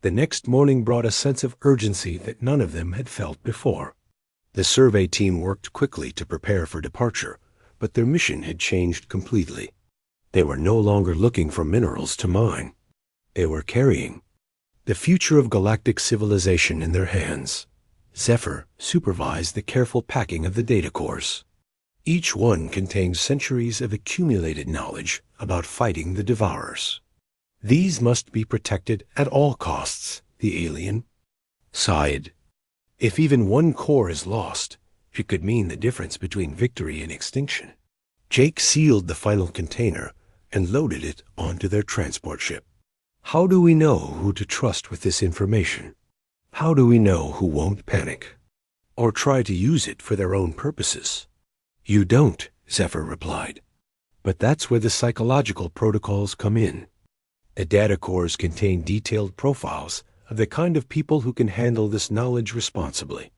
The next morning brought a sense of urgency that none of them had felt before. The survey team worked quickly to prepare for departure, but their mission had changed completely. They were no longer looking for minerals to mine. They were carrying the future of galactic civilization in their hands. Zephyr supervised the careful packing of the data cores. Each one contained centuries of accumulated knowledge about fighting the Devourers. These must be protected at all costs, the alien sighed. If even one core is lost, it could mean the difference between victory and extinction. Jake sealed the final container and loaded it onto their transport ship. How do we know who to trust with this information? How do we know who won't panic or try to use it for their own purposes? You don't, Zephyr replied. But that's where the psychological protocols come in. The data cores contain detailed profiles of the kind of people who can handle this knowledge responsibly.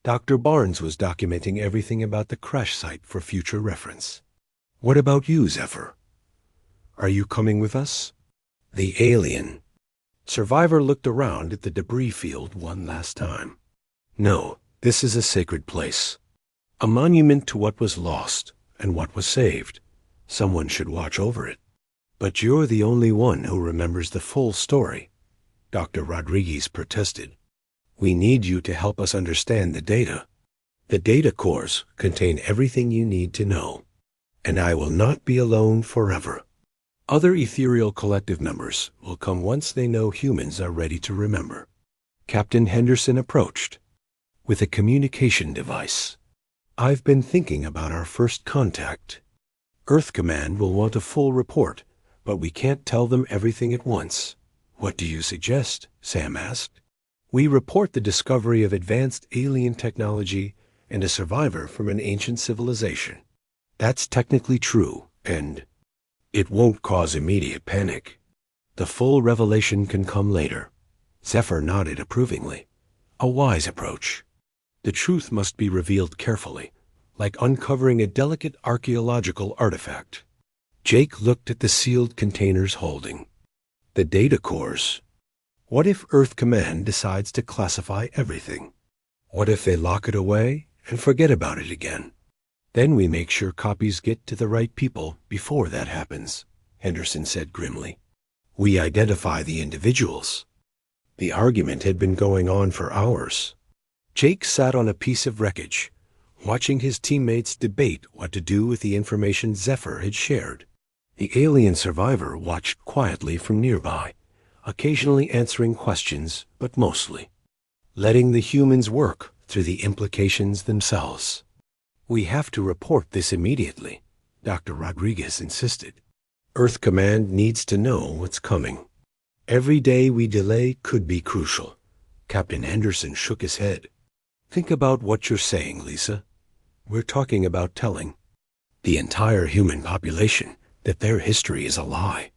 Dr. Barnes was documenting everything about the crash site for future reference. What about you, Zephyr? Are you coming with us? The alien survivor looked around at the debris field one last time. No, this is a sacred place. A monument to what was lost and what was saved. Someone should watch over it. But you're the only one who remembers the full story, Dr. Rodriguez protested. We need you to help us understand the data. The data cores contain everything you need to know. And I will not be alone forever. Other ethereal collective members will come once they know humans are ready to remember. Captain Henderson approached with a communication device. I've been thinking about our first contact. Earth Command will want a full report, but we can't tell them everything at once. What do you suggest? Sam asked. We report the discovery of advanced alien technology and a survivor from an ancient civilization. That's technically true, and it won't cause immediate panic. The full revelation can come later. Zephyr nodded approvingly. A wise approach. The truth must be revealed carefully, like uncovering a delicate archaeological artifact. Jake looked at the sealed containers holding the data cores. What if Earth Command decides to classify everything? What if they lock it away and forget about it again? Then we make sure copies get to the right people before that happens, Henderson said grimly. We identify the individuals. The argument had been going on for hours. Jake sat on a piece of wreckage, watching his teammates debate what to do with the information Zephyr had shared. The alien survivor watched quietly from nearby, occasionally answering questions, but mostly letting the humans work through the implications themselves. We have to report this immediately, Dr. Rodriguez insisted. Earth Command needs to know what's coming. Every day we delay could be crucial. Captain Henderson shook his head. Think about what you're saying, Lisa. We're talking about telling the entire human population that their history is a lie,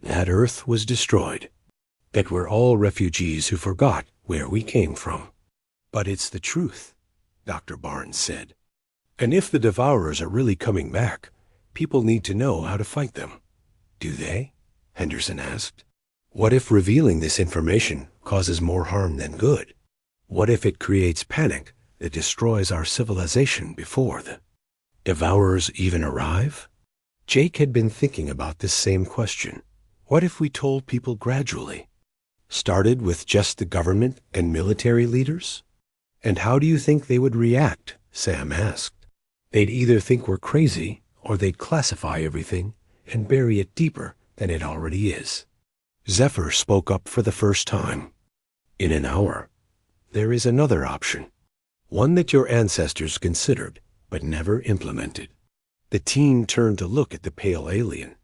that Earth was destroyed, that we're all refugees who forgot where we came from. But it's the truth, Dr. Barnes said. And if the Devourers are really coming back, people need to know how to fight them. Do they? Henderson asked. What if revealing this information causes more harm than good? What if it creates panic that destroys our civilization before the Devourers even arrive? Jake had been thinking about this same question. What if we told people gradually? Started with just the government and military leaders? And how do you think they would react? Sam asked. They'd either think we're crazy, or they'd classify everything and bury it deeper than it already is. Zephyr spoke up for the first time. In an hour, there is another option, one that your ancestors considered but never implemented. The team turned to look at the pale alien.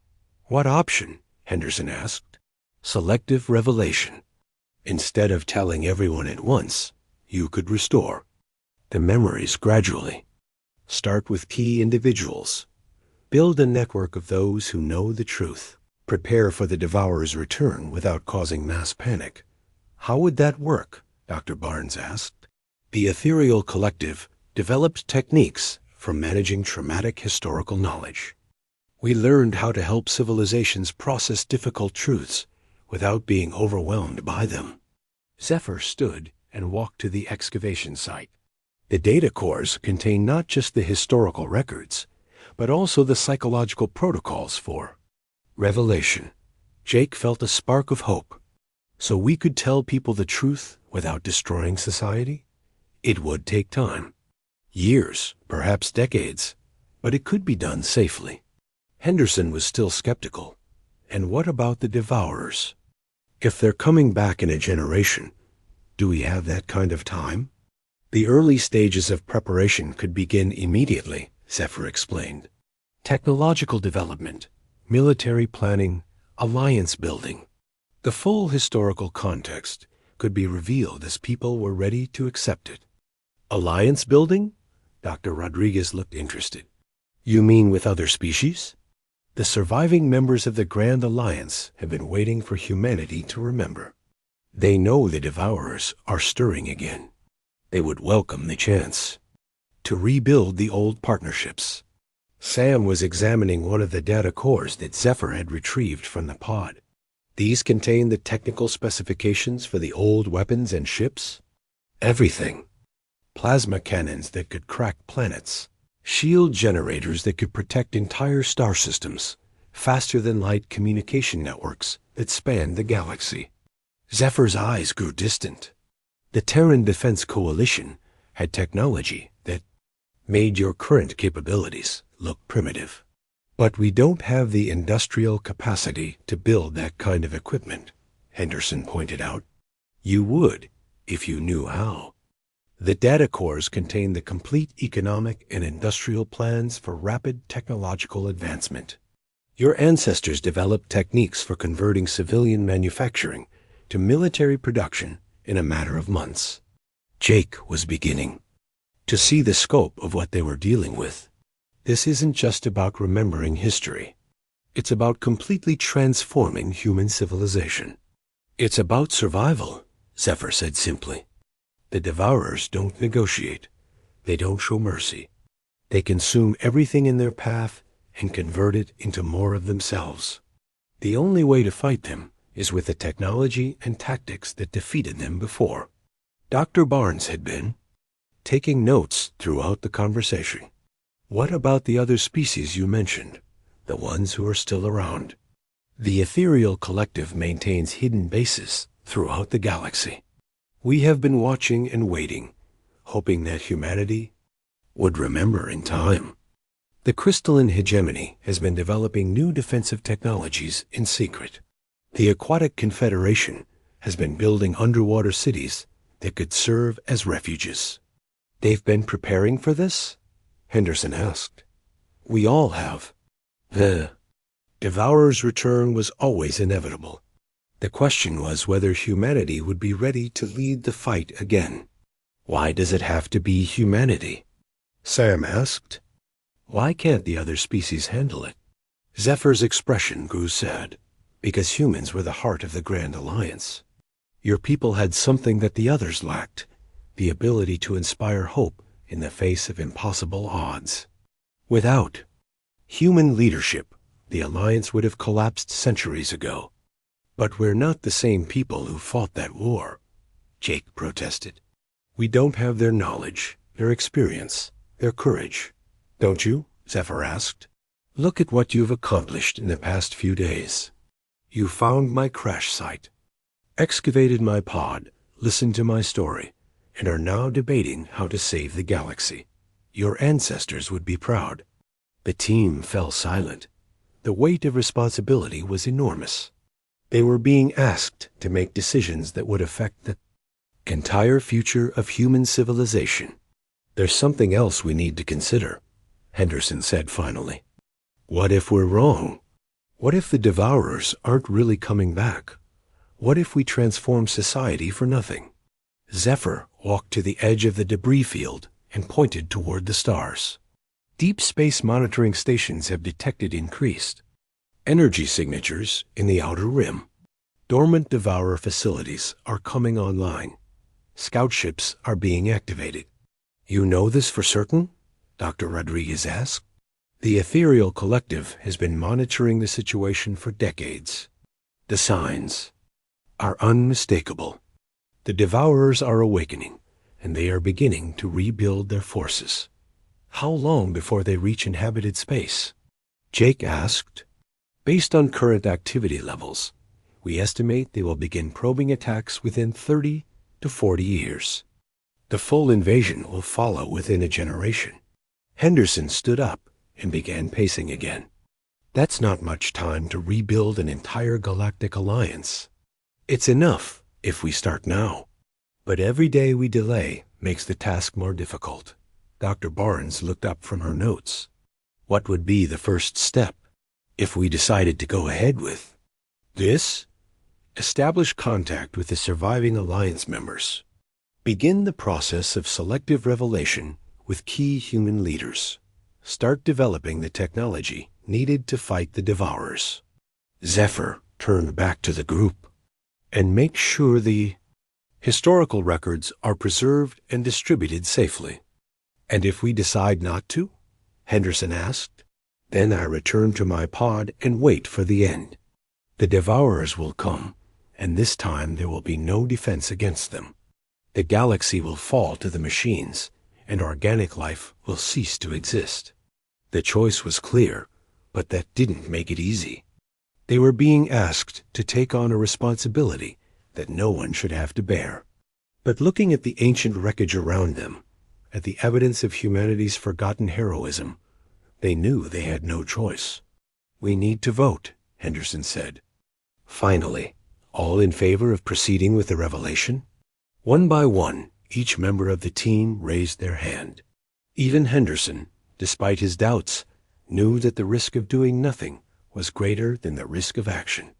What option? Henderson asked. Selective revelation. Instead of telling everyone at once, you could restore the memories gradually. Start with key individuals. Build a network of those who know the truth. Prepare for the Devourer's return without causing mass panic. How would that work? Dr. Barnes asked. The Ethereal Collective developed techniques for managing traumatic historical knowledge. We learned how to help civilizations process difficult truths without being overwhelmed by them. Zephyr stood and walked to the excavation site. The data cores contain not just the historical records, but also the psychological protocols for revelation. Jake felt a spark of hope. So we could tell people the truth without destroying society? It would take time. Years, perhaps decades, but it could be done safely. Henderson was still skeptical. And what about the Devourers? If they're coming back in a generation, do we have that kind of time? The early stages of preparation could begin immediately, Zephyr explained. Technological development, military planning, alliance building. The full historical context could be revealed as people were ready to accept it. Alliance building? Dr. Rodriguez looked interested. You mean with other species? The surviving members of the Grand Alliance have been waiting for humanity to remember. They know the Devourers are stirring again. They would welcome the chance to rebuild the old partnerships. Sam was examining one of the data cores that Zephyr had retrieved from the pod. These contain the technical specifications for the old weapons and ships. Everything. Plasma cannons that could crack planets. Shield generators that could protect entire star systems. Faster-than-light communication networks that spanned the galaxy. Zephyr's eyes grew distant. The Terran Defense Coalition had technology that made your current capabilities look primitive. But we don't have the industrial capacity to build that kind of equipment, Henderson pointed out. You would, if you knew how. The data cores contain the complete economic and industrial plans for rapid technological advancement. Your ancestors developed techniques for converting civilian manufacturing to military production in a matter of months. Jake was beginning to see the scope of what they were dealing with. This isn't just about remembering history. It's about completely transforming human civilization. It's about survival, Zephyr said simply. The Devourers don't negotiate. They don't show mercy. They consume everything in their path and convert it into more of themselves. The only way to fight them is with the technology and tactics that defeated them before. Dr. Barnes had been taking notes throughout the conversation. What about the other species you mentioned, the ones who are still around? The Ethereal Collective maintains hidden bases throughout the galaxy. We have been watching and waiting, hoping that humanity would remember in time. The crystalline hegemony has been developing new defensive technologies in secret. The Aquatic Confederation has been building underwater cities that could serve as refuges. They've been preparing for this? Henderson asked. We all have. The Devourer's return was always inevitable. The question was whether humanity would be ready to lead the fight again. Why does it have to be humanity? Sam asked. Why can't the other species handle it? Zephyr's expression grew sad, because humans were the heart of the Grand Alliance. Your people had something that the others lacked, the ability to inspire hope in the face of impossible odds. Without human leadership, the Alliance would have collapsed centuries ago. But we're not the same people who fought that war, Jake protested. We don't have their knowledge, their experience, their courage. Don't you? Zephyr asked. Look at what you've accomplished in the past few days. You found my crash site, excavated my pod, listened to my story, and are now debating how to save the galaxy. Your ancestors would be proud. The team fell silent. The weight of responsibility was enormous. They were being asked to make decisions that would affect the entire future of human civilization. There's something else we need to consider, Henderson said finally. What if we're wrong? What if the Devourers aren't really coming back? What if we transform society for nothing? Zephyr walked to the edge of the debris field and pointed toward the stars. Deep space monitoring stations have detected increased energy signatures in the outer rim. Dormant Devourer facilities are coming online. Scout ships are being activated. You know this for certain? Dr. Rodriguez asked. The Ethereal Collective has been monitoring the situation for decades. The signs are unmistakable. The Devourers are awakening, and they are beginning to rebuild their forces. How long before they reach inhabited space? Jake asked. Based on current activity levels, we estimate they will begin probing attacks within 30 to 40 years. The full invasion will follow within a generation. Henderson stood up and began pacing again. That's not much time to rebuild an entire galactic alliance. It's enough if we start now. But every day we delay makes the task more difficult. Dr. Barnes looked up from her notes. What would be the first step if we decided to go ahead with this? Establish contact with the surviving alliance members. Begin the process of selective revelation with key human leaders. Start developing the technology needed to fight the Devourers. Zephyr turned back to the group. And make sure the historical records are preserved and distributed safely. And if we decide not to? Henderson asked. Then I return to my pod and wait for the end. The Devourers will come, and this time there will be no defense against them. The galaxy will fall to the machines, and organic life will cease to exist. The choice was clear, but that didn't make it easy. They were being asked to take on a responsibility that no one should have to bear. But looking at the ancient wreckage around them, at the evidence of humanity's forgotten heroism, they knew they had no choice. We need to vote, Henderson said. Finally, all in favor of proceeding with the revelation? One by one, each member of the team raised their hand. Even Henderson, despite his doubts, knew that the risk of doing nothing was greater than the risk of action.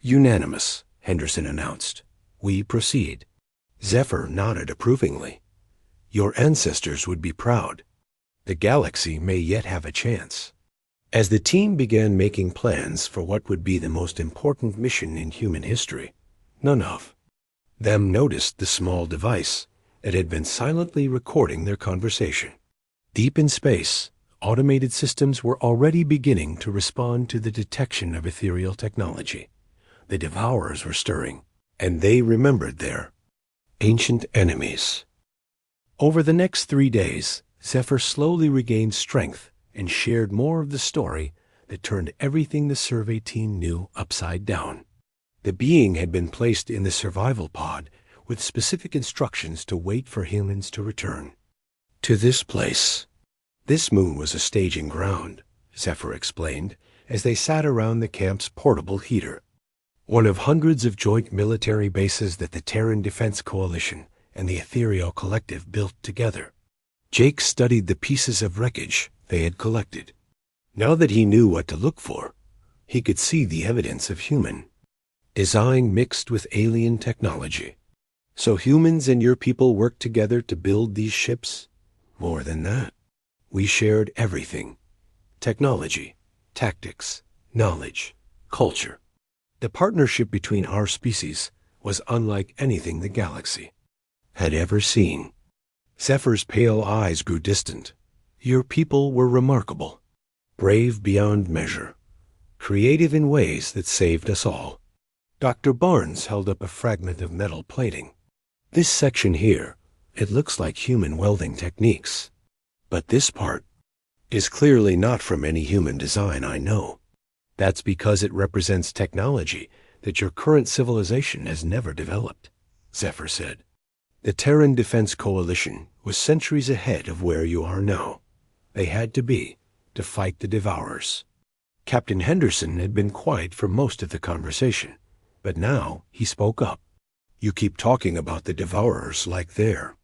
Unanimous, Henderson announced. We proceed. Zephyr nodded approvingly. Your ancestors would be proud. The galaxy may yet have a chance. As the team began making plans for what would be the most important mission in human history, none of them noticed the small device that had been silently recording their conversation. Deep in space, automated systems were already beginning to respond to the detection of ethereal technology. The Devourers were stirring, and they remembered their ancient enemies. Over the next 3 days, Zephyr slowly regained strength and shared more of the story that turned everything the survey team knew upside down. The being had been placed in the survival pod with specific instructions to wait for humans to return. To this place. This moon was a staging ground, Zephyr explained, as they sat around the camp's portable heater. One of hundreds of joint military bases that the Terran Defense Coalition and the Ethereal Collective built together. Jake studied the pieces of wreckage they had collected. Now that he knew what to look for, he could see the evidence of human design mixed with alien technology. So humans and your people worked together to build these ships? More than that. We shared everything. Technology, tactics, knowledge, culture. The partnership between our species was unlike anything the galaxy had ever seen. Zephyr's pale eyes grew distant. Your people were remarkable, brave beyond measure, creative in ways that saved us all. Dr. Barnes held up a fragment of metal plating. This section here, it looks like human welding techniques. But this part is clearly not from any human design I know. That's because it represents technology that your current civilization has never developed, Zephyr said. The Terran Defense Coalition was centuries ahead of where you are now. They had to be to fight the Devourers. Captain Henderson had been quiet for most of the conversation, but now he spoke up. You keep talking about the Devourers like they're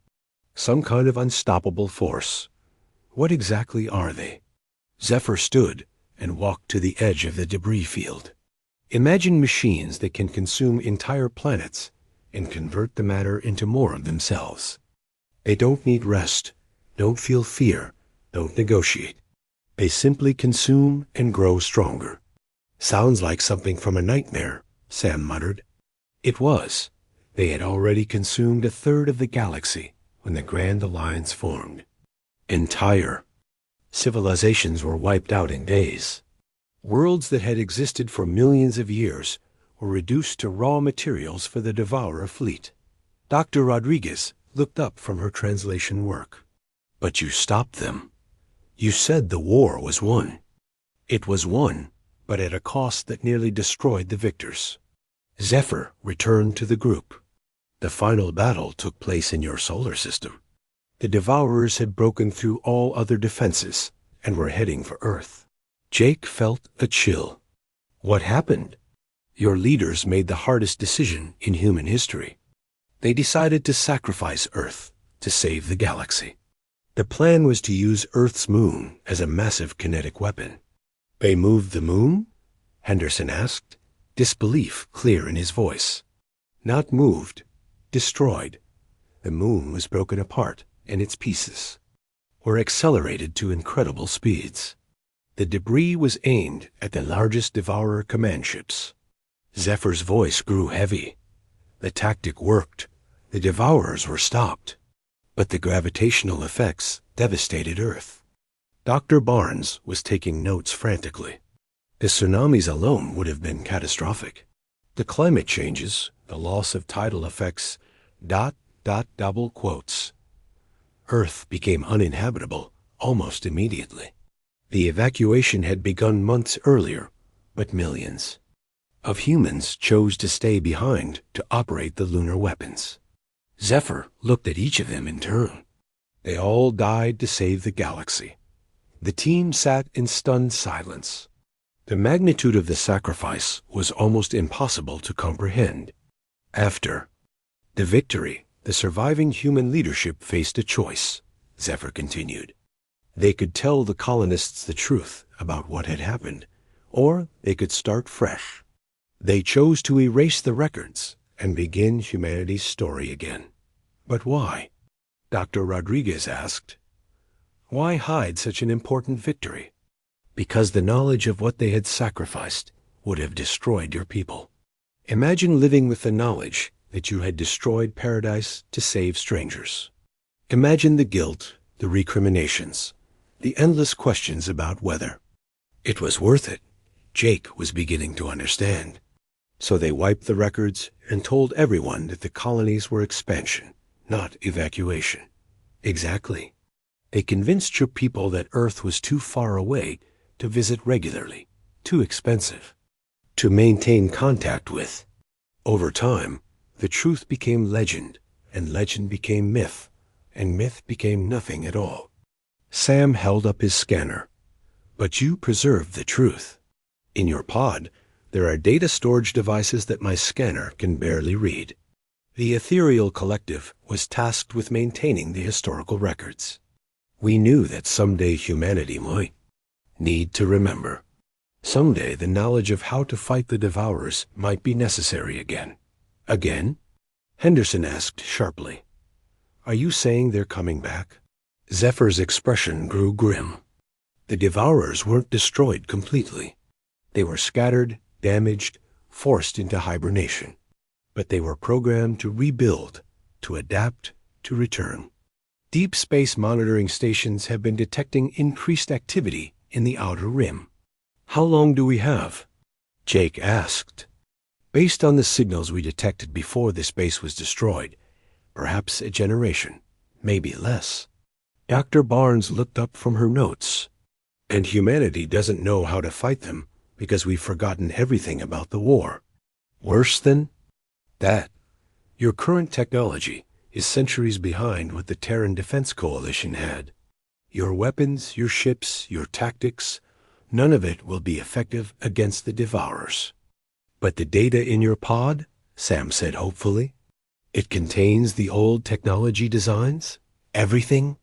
some kind of unstoppable force. What exactly are they? Zephyr stood and walked to the edge of the debris field. Imagine machines that can consume entire planets and convert the matter into more of themselves. They don't need rest, don't feel fear, don't negotiate. They simply consume and grow stronger. Sounds like something from a nightmare, Sam muttered. It was. They had already consumed a third of the galaxy when the Grand Alliance formed. Entire civilizations were wiped out in days. Worlds that had existed for millions of years were reduced to raw materials for the Devourer fleet. Dr. Rodriguez looked up from her translation work. But you stopped them. You said the war was won. It was won, but at a cost that nearly destroyed the victors. Zephyr returned to the group. The final battle took place in your solar system. The Devourers had broken through all other defenses and were heading for Earth. Jake felt a chill. What happened? Your leaders made the hardest decision in human history. They decided to sacrifice Earth to save the galaxy. The plan was to use Earth's moon as a massive kinetic weapon. They moved the moon? Henderson asked, disbelief clear in his voice. Not moved, destroyed. The moon was broken apart, and its pieces were accelerated to incredible speeds. The debris was aimed at the largest Devourer command ships. Zephyr's voice grew heavy. The tactic worked. The Devourers were stopped. But the gravitational effects devastated Earth. Dr. Barnes was taking notes frantically. The tsunamis alone would have been catastrophic. The climate changes, the loss of tidal effects, ... double quotes. Earth became uninhabitable almost immediately. The evacuation had begun months earlier, but millions of humans chose to stay behind to operate the lunar weapons. Zephyr looked at each of them in turn. They all died to save the galaxy. The team sat in stunned silence. The magnitude of the sacrifice was almost impossible to comprehend. After the victory, the surviving human leadership faced a choice, Zephyr continued. They could tell the colonists the truth about what had happened, or they could start fresh. They chose to erase the records and begin humanity's story again. But why? Dr. Rodriguez asked. Why hide such an important victory? Because the knowledge of what they had sacrificed would have destroyed your people. Imagine living with the knowledge that you had destroyed paradise to save strangers. Imagine the guilt, the recriminations, the endless questions about whether it was worth it. Jake was beginning to understand. So they wiped the records and told everyone that the colonies were expansion, not evacuation. Exactly. They convinced your people that Earth was too far away to visit regularly, too expensive to maintain contact with. Over time, the truth became legend, and legend became myth, and myth became nothing at all. Sam held up his scanner. But you preserved the truth. In your pod, there are data storage devices that my scanner can barely read. The Ethereal Collective was tasked with maintaining the historical records. We knew that someday humanity might need to remember. Someday the knowledge of how to fight the Devourers might be necessary again. Again? Henderson asked sharply. Are you saying they're coming back? Zephyr's expression grew grim. The Devourers weren't destroyed completely. They were scattered, damaged, forced into hibernation. But they were programmed to rebuild, to adapt, to return. Deep space monitoring stations have been detecting increased activity in the outer rim. How long do we have? Jake asked. Based on the signals we detected before the space was destroyed, perhaps a generation, maybe less. Dr. Barnes looked up from her notes. And humanity doesn't know how to fight them because we've forgotten everything about the war. Worse than that, your current technology is centuries behind what the Terran Defense Coalition had. Your weapons, your ships, your tactics, none of it will be effective against the Devourers. But the data in your pod, Sam said hopefully, it contains the old technology designs, everything.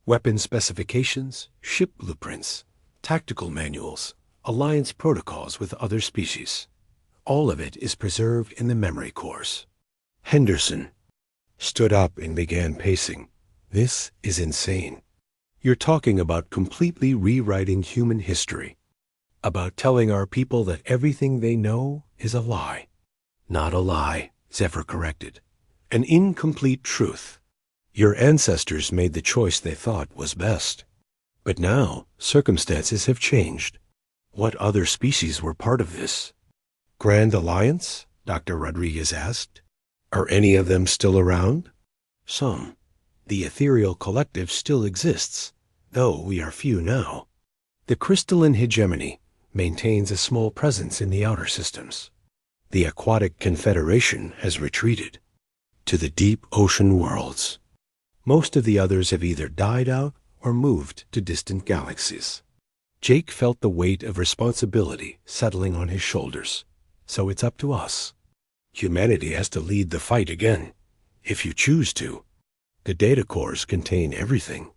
Weapon specifications, ship blueprints, tactical manuals, alliance protocols with other species. All of it is preserved in the memory cores. Henderson stood up and began pacing. This is insane. You're talking about completely rewriting human history. About telling our people that everything they know is a lie. Not a lie, Zephyr corrected. An incomplete truth. Your ancestors made the choice they thought was best. But now, circumstances have changed. What other species were part of this? Grand Alliance? Dr. Rodriguez asked. Are any of them still around? Some. The ethereal collective still exists, though we are few now. The crystalline hegemony maintains a small presence in the outer systems. The aquatic confederation has retreated to the deep ocean worlds. Most of the others have either died out or moved to distant galaxies. Jake felt the weight of responsibility settling on his shoulders. So it's up to us. Humanity has to lead the fight again, if you choose to. The data cores contain everything.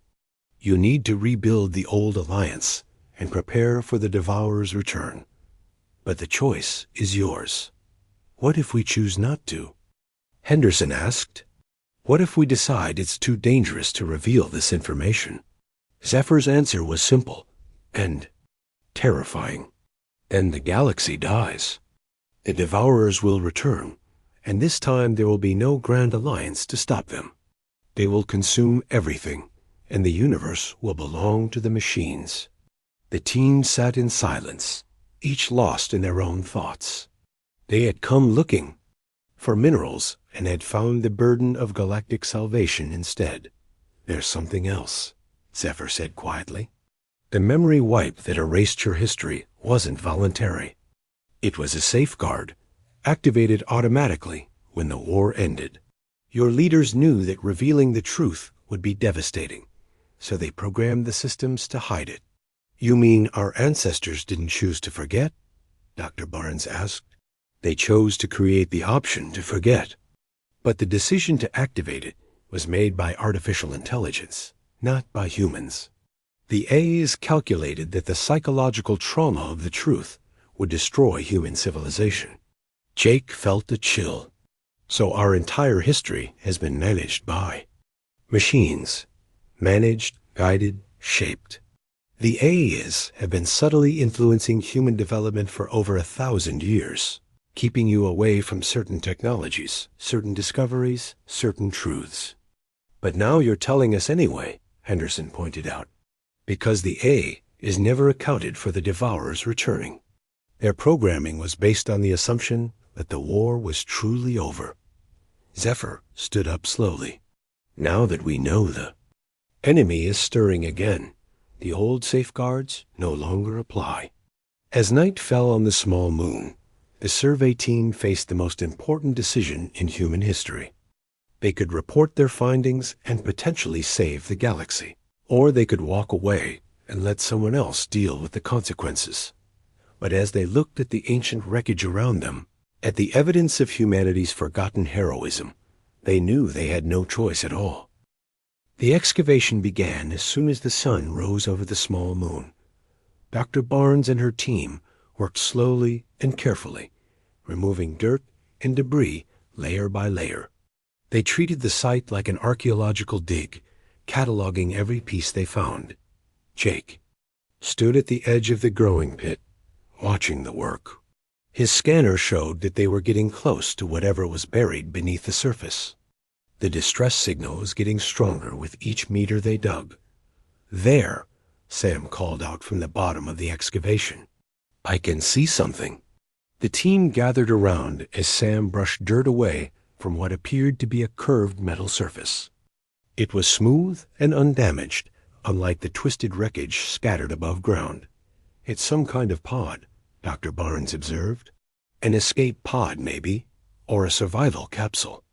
You need to rebuild the old alliance and prepare for the Devourer's return. But the choice is yours. What if we choose not to? Henderson asked. What if we decide it's too dangerous to reveal this information? Zephyr's answer was simple and terrifying. Then the galaxy dies. The Devourers will return, and this time there will be no grand alliance to stop them. They will consume everything, and the universe will belong to the machines. The team sat in silence, each lost in their own thoughts. They had come looking for minerals and had found the burden of galactic salvation instead. There's something else, Zephyr said quietly. The memory wipe that erased your history wasn't voluntary. It was a safeguard, activated automatically when the war ended. Your leaders knew that revealing the truth would be devastating, so they programmed the systems to hide it. You mean our ancestors didn't choose to forget? Dr. Barnes asked. They chose to create the option to forget. But the decision to activate it was made by artificial intelligence, not by humans. The A's calculated that the psychological trauma of the truth would destroy human civilization. Jake felt a chill. So our entire history has been managed by machines. Managed, guided, shaped. The A's have been subtly influencing human development for over 1,000 years, keeping you away from certain technologies, certain discoveries, certain truths. But now you're telling us anyway, Henderson pointed out, because the A is never accounted for the Devourers returning. Their programming was based on the assumption that the war was truly over. Zephyr stood up slowly. Now that we know the enemy is stirring again, the old safeguards no longer apply. As night fell on the small moon, the survey team faced the most important decision in human history. They could report their findings and potentially save the galaxy, or they could walk away and let someone else deal with the consequences. But as they looked at the ancient wreckage around them, at the evidence of humanity's forgotten heroism, they knew they had no choice at all. The excavation began as soon as the sun rose over the small moon. Dr. Barnes and her team worked slowly and carefully, removing dirt and debris layer by layer. They treated the site like an archaeological dig, cataloging every piece they found. Jake stood at the edge of the growing pit, watching the work. His scanner showed that they were getting close to whatever was buried beneath the surface. The distress signal was getting stronger with each meter they dug. There, Sam called out from the bottom of the excavation. I can see something. The team gathered around as Sam brushed dirt away from what appeared to be a curved metal surface. It was smooth and undamaged, unlike the twisted wreckage scattered above ground. It's some kind of pod, Dr. Barnes observed. An escape pod, maybe, or a survival capsule.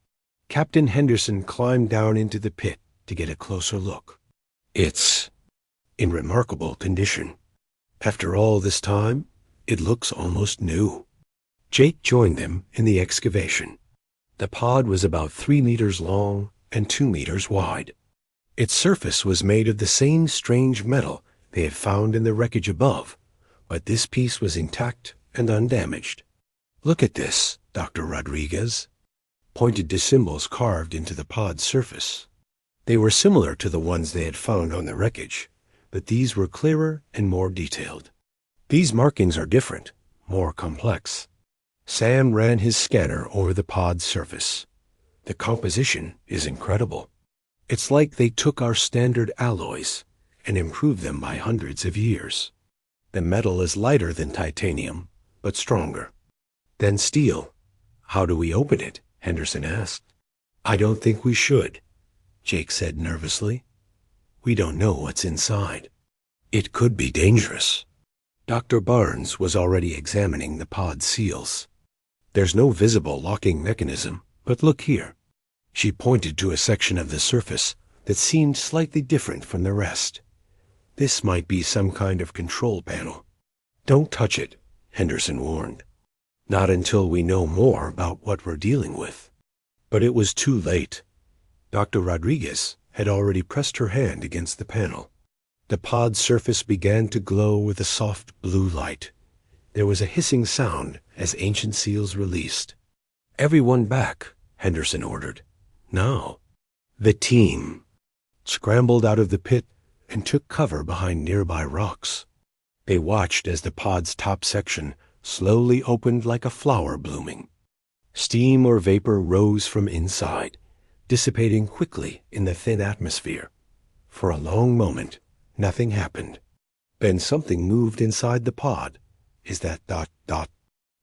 Captain Henderson climbed down into the pit to get a closer look. It's in remarkable condition. After all this time, it looks almost new. Jake joined them in the excavation. The pod was about 3 meters long and 2 meters wide. Its surface was made of the same strange metal they had found in the wreckage above, but this piece was intact and undamaged. Look at this, Dr. Rodriguez pointed to symbols carved into the pod's surface. They were similar to the ones they had found on the wreckage, but these were clearer and more detailed. These markings are different, more complex. Sam ran his scanner over the pod's surface. The composition is incredible. It's like they took our standard alloys and improved them by hundreds of years. The metal is lighter than titanium, but stronger. Then steel. How do we open it? Henderson asked. I don't think we should, Jake said nervously. We don't know what's inside. It could be dangerous. Dr. Barnes was already examining the pod seals. There's no visible locking mechanism, but look here. She pointed to a section of the surface that seemed slightly different from the rest. This might be some kind of control panel. Don't touch it, Henderson warned. Not until we know more about what we're dealing with. But it was too late. Dr. Rodriguez had already pressed her hand against the panel. The pod surface began to glow with a soft blue light. There was a hissing sound as ancient seals released. Everyone back, Henderson ordered. Now. The team scrambled out of the pit and took cover behind nearby rocks. They watched as the pod's top section slowly opened like a flower blooming. Steam or vapor rose from inside, dissipating quickly in the thin atmosphere. For a long moment, nothing happened. Then something moved inside the pod. Is that ...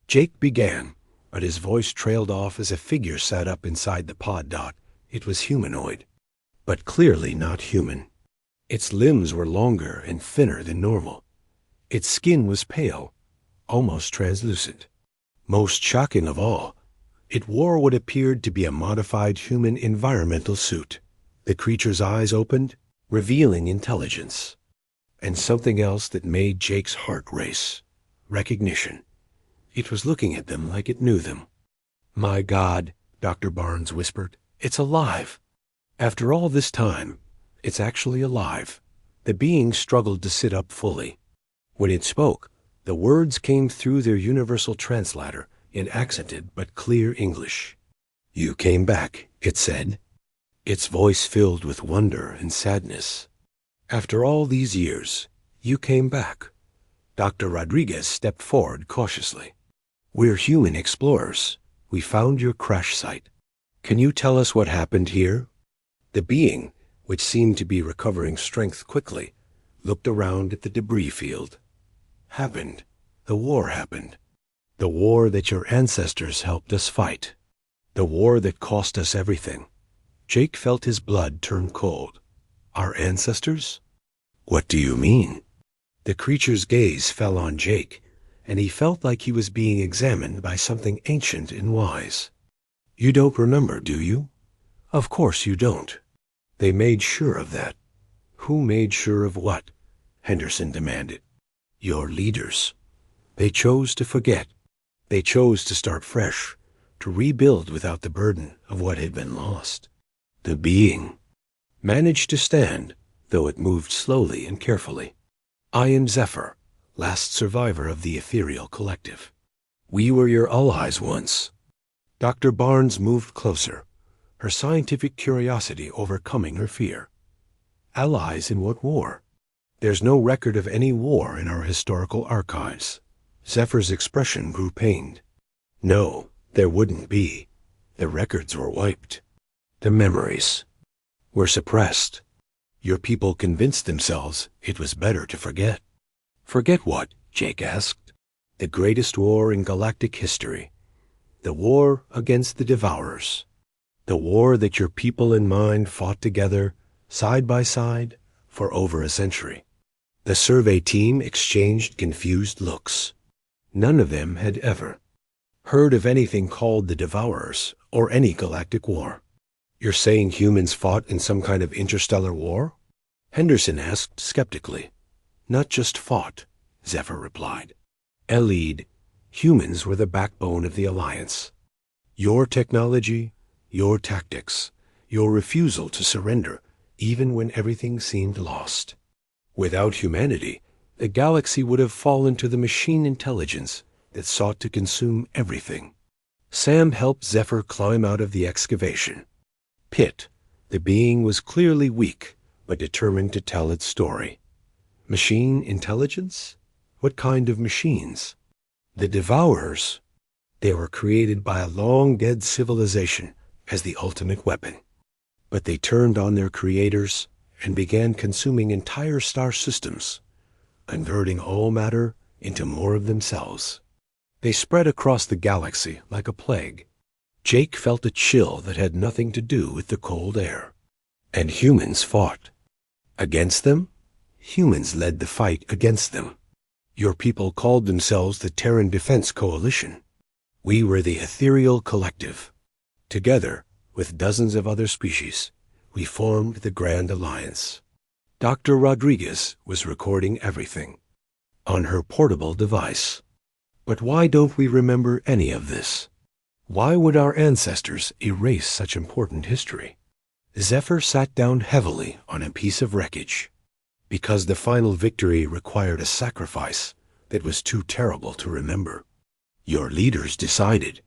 Jake began, but his voice trailed off as a figure sat up inside the pod. It was humanoid, but clearly not human. Its limbs were longer and thinner than normal. Its skin was pale, almost translucent. Most shocking of all, it wore what appeared to be a modified human environmental suit. The creature's eyes opened, revealing intelligence. And something else that made Jake's heart race. Recognition. It was looking at them like it knew them. My God, Dr. Barnes whispered. It's alive. After all this time, it's actually alive. The being struggled to sit up fully. When it spoke, the words came through their universal translator in accented but clear English. You came back, it said. Its voice filled with wonder and sadness. After all these years, you came back. Dr. Rodriguez stepped forward cautiously. We're human explorers. We found your crash site. Can you tell us what happened here? The being, which seemed to be recovering strength quickly, looked around at the debris field. Happened. The war happened. The war that your ancestors helped us fight. The war that cost us everything. Jake felt his blood turn cold. Our ancestors? What do you mean? The creature's gaze fell on Jake, and he felt like he was being examined by something ancient and wise. You don't remember, do you? Of course you don't. They made sure of that. Who made sure of what? Henderson demanded. Your leaders. They chose to forget. They chose to start fresh, to rebuild without the burden of what had been lost. The being managed to stand, though it moved slowly and carefully. I am Zephyr, last survivor of the ethereal collective. We were your allies once. Dr. Barnes moved closer, her scientific curiosity overcoming her fear. Allies in what war? There's no record of any war in our historical archives. Zephyr's expression grew pained. No, there wouldn't be. The records were wiped. The memories were suppressed. Your people convinced themselves it was better to forget. Forget what? Jake asked. The greatest war in galactic history. The war against the Devourers. The war that your people and mine fought together, side by side, for over a century. The survey team exchanged confused looks. None of them had ever heard of anything called the Devourers or any galactic war. You're saying humans fought in some kind of interstellar war? Henderson asked skeptically. Not just fought, Zephyr replied. Elide, humans were the backbone of the Alliance. Your technology, your tactics, your refusal to surrender, even when everything seemed lost. Without humanity, the galaxy would have fallen to the machine intelligence that sought to consume everything. Sam helped Zephyr climb out of the excavation. Pit, the being was clearly weak, but determined to tell its story. Machine intelligence? What kind of machines? The Devourers. They were created by a long-dead civilization as the ultimate weapon. But they turned on their creators and began consuming entire star systems, converting all matter into more of themselves. They spread across the galaxy like a plague. Jake felt a chill that had nothing to do with the cold air. And humans fought. Against them? Humans led the fight against them. Your people called themselves the Terran Defense Coalition. We were the Ethereal Collective. Together, with dozens of other species, we formed the Grand Alliance. Dr. Rodriguez was recording everything on her portable device. But why don't we remember any of this? Why would our ancestors erase such important history? Zephyr sat down heavily on a piece of wreckage. Because the final victory required a sacrifice that was too terrible to remember. Your leaders decided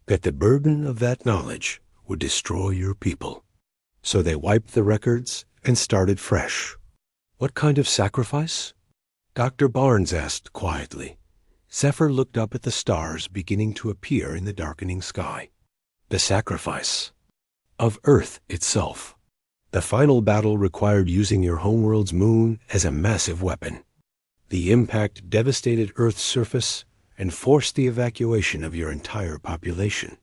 that the burden of that knowledge would destroy your people. So they wiped the records and started fresh. What kind of sacrifice? Dr. Barnes asked quietly. Zephyr looked up at the stars beginning to appear in the darkening sky. The sacrifice of Earth itself. The final battle required using your homeworld's moon as a massive weapon. The impact devastated Earth's surface and forced the evacuation of your entire population.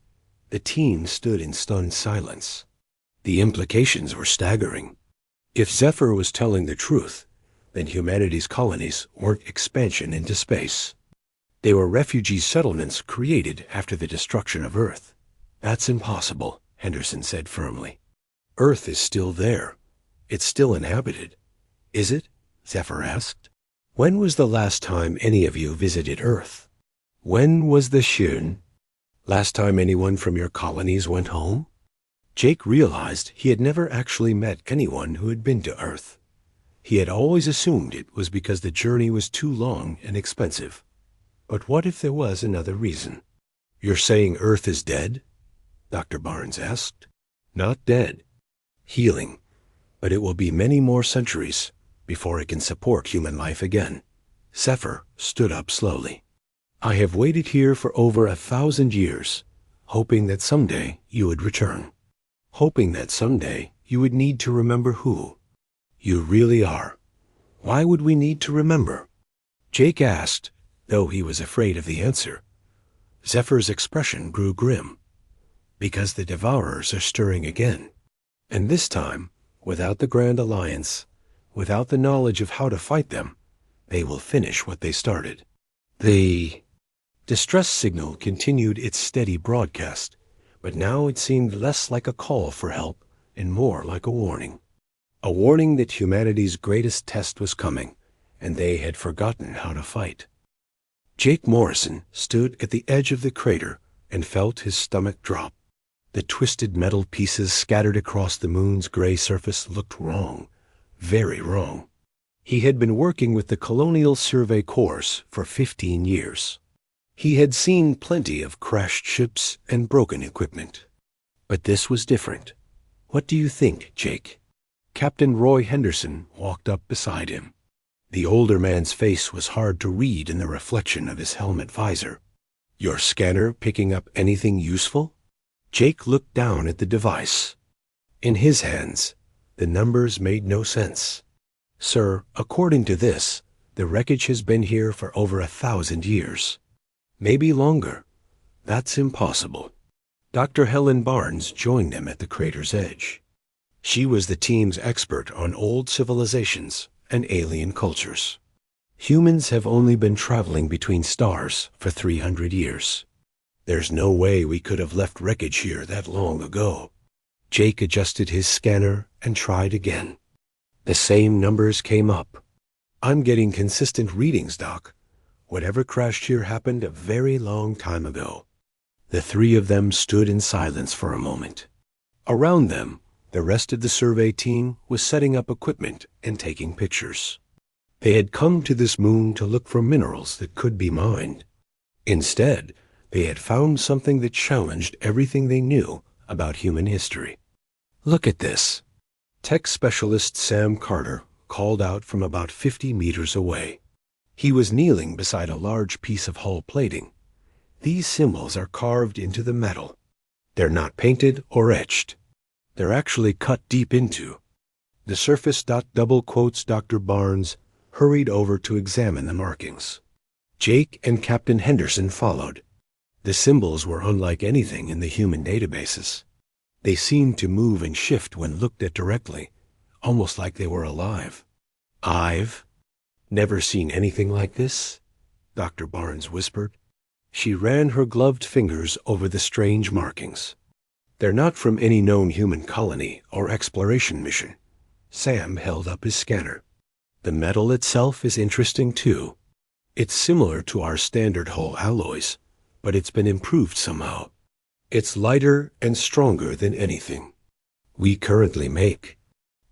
The team stood in stunned silence. The implications were staggering. If Zephyr was telling the truth, then humanity's colonies weren't expansion into space. They were refugee settlements created after the destruction of Earth. That's impossible, Henderson said firmly. Earth is still there. It's still inhabited. Is it? Zephyr asked. When was the last time any of you visited Earth? When was the Shun? Last time anyone from your colonies went home? Jake realized he had never actually met anyone who had been to Earth. He had always assumed it was because the journey was too long and expensive. But what if there was another reason? You're saying Earth is dead? Dr. Barnes asked. Not dead. Healing. But it will be many more centuries before it can support human life again. Zephyr stood up slowly. I have waited here for over 1,000 years, hoping that someday you would return. Hoping that someday you would need to remember who you really are. Why would we need to remember? Jake asked, though he was afraid of the answer. Zephyr's expression grew grim. Because the Devourers are stirring again. And this time, without the Grand Alliance, without the knowledge of how to fight them, they will finish what they started. The distress signal continued its steady broadcast, but now it seemed less like a call for help and more like a warning. A warning that humanity's greatest test was coming, and they had forgotten how to fight. Jake Morrison stood at the edge of the crater and felt his stomach drop. The twisted metal pieces scattered across the moon's gray surface looked wrong, very wrong. He had been working with the Colonial Survey Corps for 15 years. He had seen plenty of crashed ships and broken equipment. But this was different. What do you think, Jake? Captain Roy Henderson walked up beside him. The older man's face was hard to read in the reflection of his helmet visor. Your scanner picking up anything useful? Jake looked down at the device. In his hands, the numbers made no sense. Sir, according to this, the wreckage has been here for over 1,000 years. Maybe longer. That's impossible. Dr. Helen Barnes joined them at the crater's edge. She was the team's expert on old civilizations and alien cultures. Humans have only been traveling between stars for 300 years. There's no way we could have left wreckage here that long ago. Jake adjusted his scanner and tried again. The same numbers came up. I'm getting consistent readings, Doc. Whatever crashed here happened a very long time ago. The three of them stood in silence for a moment. Around them, the rest of the survey team was setting up equipment and taking pictures. They had come to this moon to look for minerals that could be mined. Instead, they had found something that challenged everything they knew about human history. Look at this. Tech specialist Sam Carter called out from about 50 meters away. He was kneeling beside a large piece of hull plating. These symbols are carved into the metal. They're not painted or etched. They're actually cut deep into. The surface. Double quotes Dr. Barnes hurried over to examine the markings. Jake and Captain Henderson followed. The symbols were unlike anything in the human databases. They seemed to move and shift when looked at directly, almost like they were alive. "I've never seen anything like this," Dr. Barnes whispered. She ran her gloved fingers over the strange markings. "They're not from any known human colony or exploration mission." Sam held up his scanner. "The metal itself is interesting too. It's similar to our standard hull alloys, but it's been improved somehow. It's lighter and stronger than anything we currently make."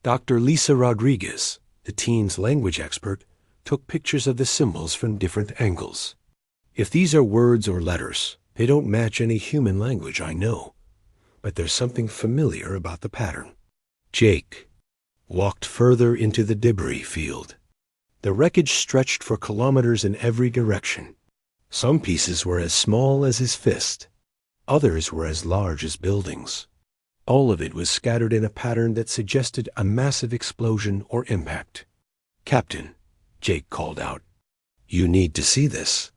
Dr. Lisa Rodriguez, the team's language expert, took pictures of the symbols from different angles. "If these are words or letters, they don't match any human language, I know. But there's something familiar about the pattern." Jake walked further into the debris field. The wreckage stretched for kilometers in every direction. Some pieces were as small as his fist. Others were as large as buildings. All of it was scattered in a pattern that suggested a massive explosion or impact. "Captain," Jake called out, "you need to see this."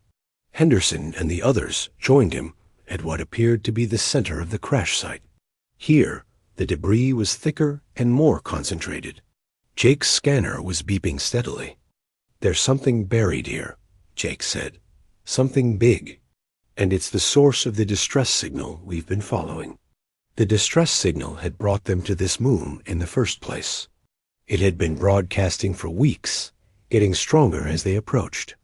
Henderson and the others joined him at what appeared to be the center of the crash site. Here, the debris was thicker and more concentrated. Jake's scanner was beeping steadily. "There's something buried here," Jake said. "Something big. And it's the source of the distress signal we've been following." The distress signal had brought them to this moon in the first place. It had been broadcasting for weeks, getting stronger as they approached.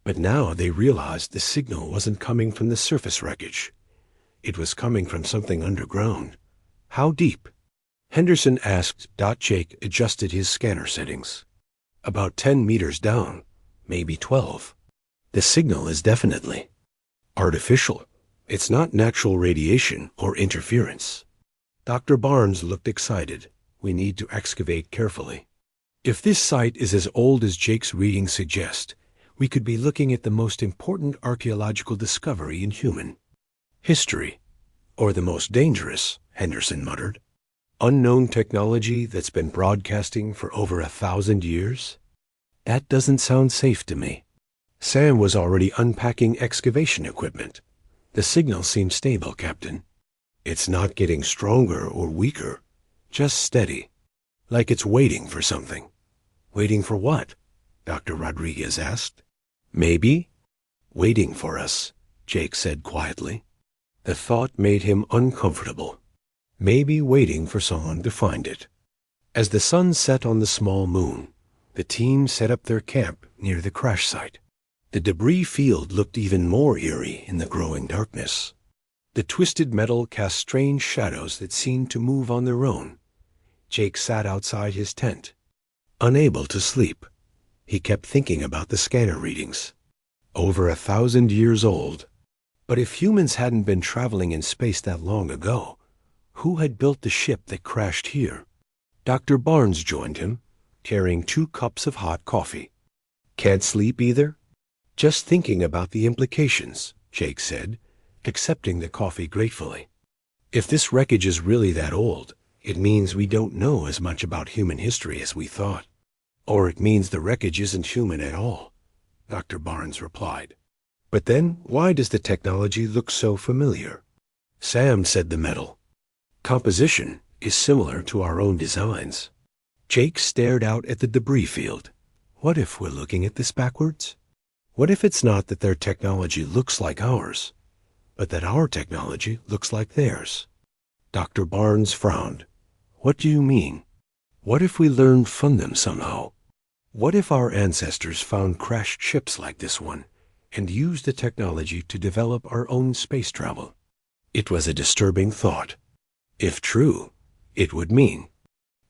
But now they realized the signal wasn't coming from the surface wreckage. It was coming from something underground. "How deep?" Henderson asked. Jake adjusted his scanner settings. "About 10 meters down, maybe 12. The signal is definitely artificial. It's not natural radiation or interference." Dr. Barnes looked excited. "We need to excavate carefully. If this site is as old as Jake's readings suggest, we could be looking at the most important archaeological discovery in human history. Or the most dangerous," Henderson muttered. "Unknown technology that's been broadcasting for over 1,000 years? That doesn't sound safe to me." Sam was already unpacking excavation equipment. "The signal seems stable, Captain. It's not getting stronger or weaker, just steady, like it's waiting for something." "Waiting for what?" Dr. Rodriguez asked. "Maybe waiting for us," Jake said quietly. The thought made him uncomfortable. Maybe waiting for someone to find it. As the sun set on the small moon, the team set up their camp near the crash site. The debris field looked even more eerie in the growing darkness. The twisted metal cast strange shadows that seemed to move on their own. Jake sat outside his tent, unable to sleep. He kept thinking about the scanner readings. Over 1,000 years old. But if humans hadn't been traveling in space that long ago, who had built the ship that crashed here? Dr. Barnes joined him, carrying 2 cups of hot coffee. "Can't sleep either?" "Just thinking about the implications," Jake said, accepting the coffee gratefully. "If this wreckage is really that old, it means we don't know as much about human history as we thought. Or it means the wreckage isn't human at all," Dr. Barnes replied. "But then, why does the technology look so familiar?" Sam said the metal composition is similar to our own designs. Jake stared out at the debris field. What if we're looking at this backwards? What if it's not that their technology looks like ours, but that our technology looks like theirs? Dr. Barnes frowned. "What do you mean? What if we learned from them somehow? What if our ancestors found crashed ships like this one and used the technology to develop our own space travel?" It was a disturbing thought. If true, it would mean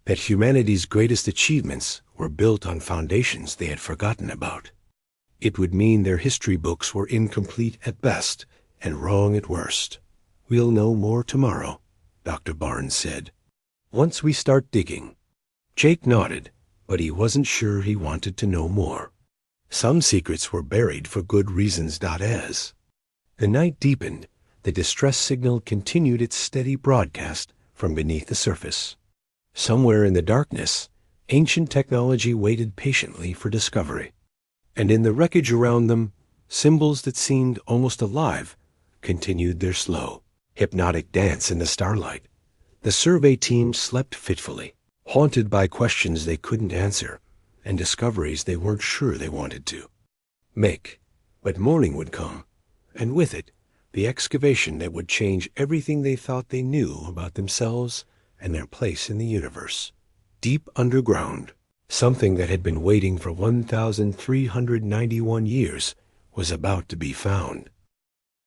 that humanity's greatest achievements were built on foundations they had forgotten about. It would mean their history books were incomplete at best and wrong at worst. "We'll know more tomorrow," Dr. Barnes said. "Once we start digging." Jake nodded, but he wasn't sure he wanted to know more. Some secrets were buried for good reasons. As the night deepened, the distress signal continued its steady broadcast from beneath the surface. Somewhere in the darkness, ancient technology waited patiently for discovery. And in the wreckage around them, symbols that seemed almost alive continued their slow, hypnotic dance in the starlight. The survey team slept fitfully, haunted by questions they couldn't answer and discoveries they weren't sure they wanted to make. But morning would come, and with it, the excavation that would change everything they thought they knew about themselves and their place in the universe. Deep underground, something that had been waiting for 1,391 years was about to be found.